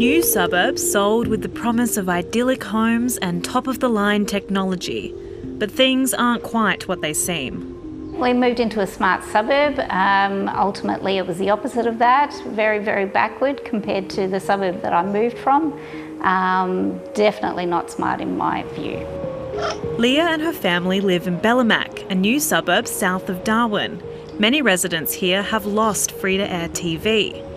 New suburbs sold with the promise of idyllic homes and top-of-the-line technology. But things aren't quite what they seem. We moved into a smart suburb. Ultimately, it was the opposite of that. Very, very backward compared to the suburb that I moved from. Definitely not smart in my view. Leah and her family live in Bellarmac, a new suburb south of Darwin. Many residents here have lost free-to-air TV.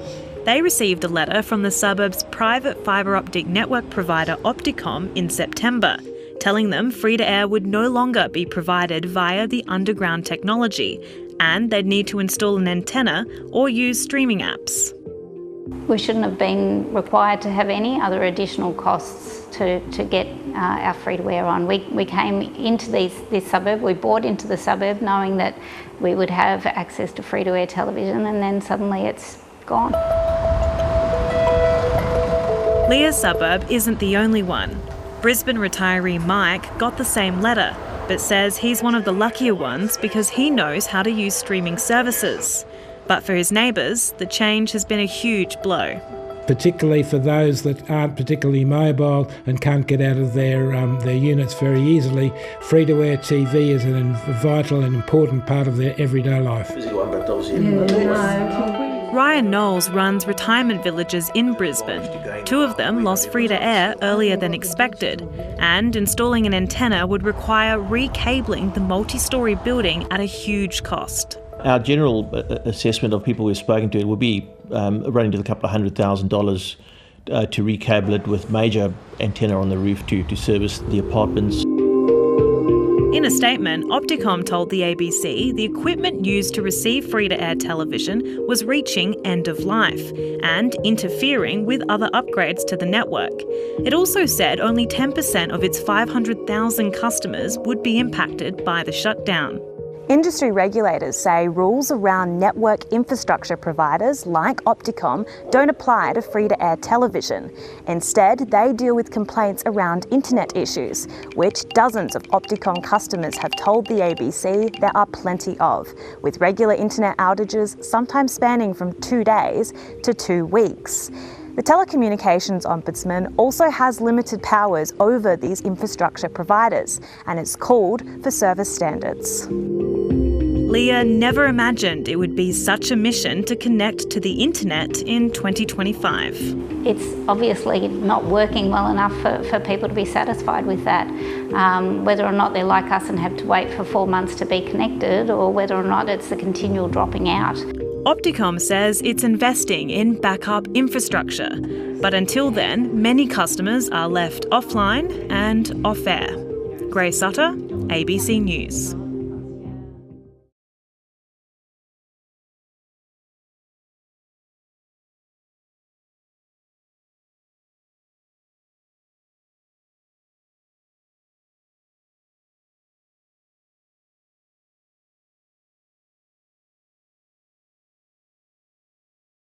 They received a letter from the suburb's private fibre-optic network provider Opticomm in September, telling them free-to-air would no longer be provided via the underground technology, and they'd need to install an antenna or use streaming apps. We shouldn't have been required to have any other additional costs to get our free-to-air on. We came into this suburb, we bought into the suburb knowing that we would have access to free-to-air television, and then suddenly it's gone. Leah's suburb isn't the only one. Brisbane retiree Mike got the same letter, but says he's one of the luckier ones because he knows how to use streaming services. But for his neighbours, the change has been a huge blow. Particularly for those that aren't particularly mobile and can't get out of their units very easily, free-to-air TV is a vital and important part of their everyday life. Ryan Knowles runs retirement villages in Brisbane. 2 of them lost free-to-air earlier than expected, and installing an antenna would require recabling the multi-storey building at a huge cost. Our general assessment of people we've spoken to would be running to a couple of $100,000 to recable it with major antenna on the roof to service the apartments. In a statement, Opticomm told the ABC the equipment used to receive free-to-air television was reaching end of life and interfering with other upgrades to the network. It also said only 10% of its 500,000 customers would be impacted by the shutdown. Industry regulators say rules around network infrastructure providers like Opticomm don't apply to free-to-air television. Instead, they deal with complaints around internet issues, which dozens of Opticomm customers have told the ABC there are plenty of, with regular internet outages sometimes spanning from 2 days to 2 weeks. The Telecommunications Ombudsman also has limited powers over these infrastructure providers, and it's called for service standards. Leah never imagined it would be such a mission to connect to the internet in 2025. It's obviously not working well enough for people to be satisfied with that. Whether or not they're like us and have to wait for 4 months to be connected, or whether or not it's the continual dropping out. Opticomm says it's investing in backup infrastructure, but until then, many customers are left offline and off-air. Grace Atta, ABC News.